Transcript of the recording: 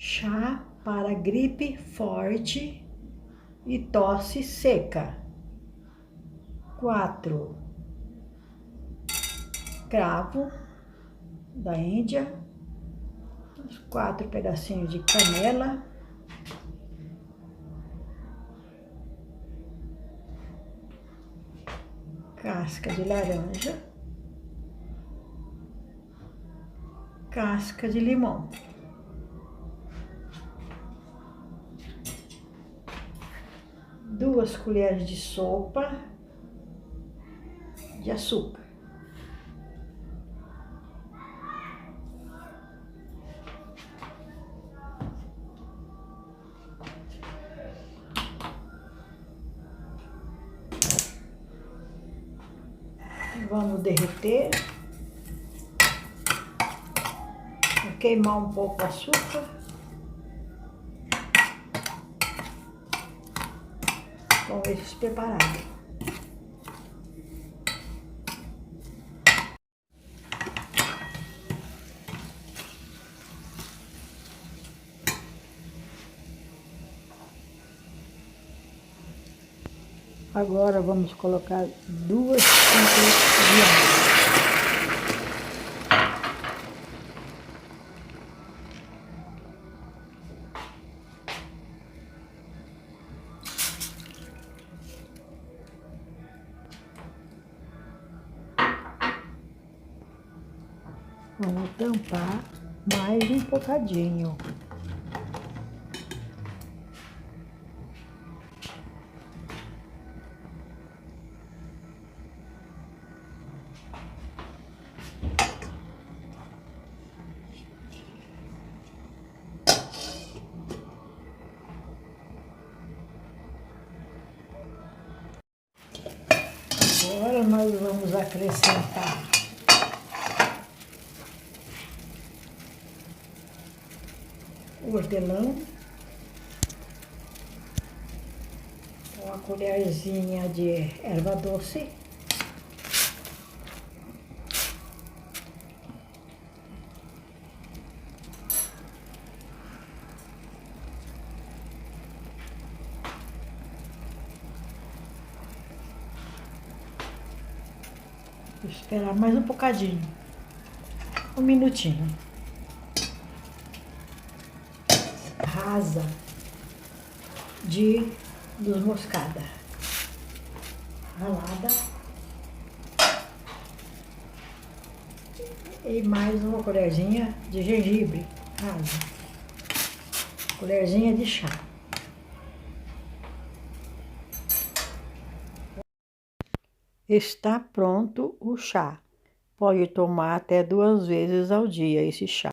Chá para gripe forte e tosse seca. 4 cravo da Índia, 4 pedacinhos de canela, casca de laranja, casca de limão. Duas colheres de sopa de açúcar. Vamos derreter. Vou queimar um pouco o açúcar. Com esses preparados. Agora vamos colocar 2 xícaras de água. Vamos tampar mais um bocadinho. Agora nós vamos acrescentar o hortelã, uma colherzinha de erva doce, vou esperar mais um bocadinho, um minutinho. Rasa de noz moscada ralada e mais uma colherzinha de gengibre rasa, colherzinha de chá. Está pronto o chá. Pode tomar até 2 vezes ao dia esse chá.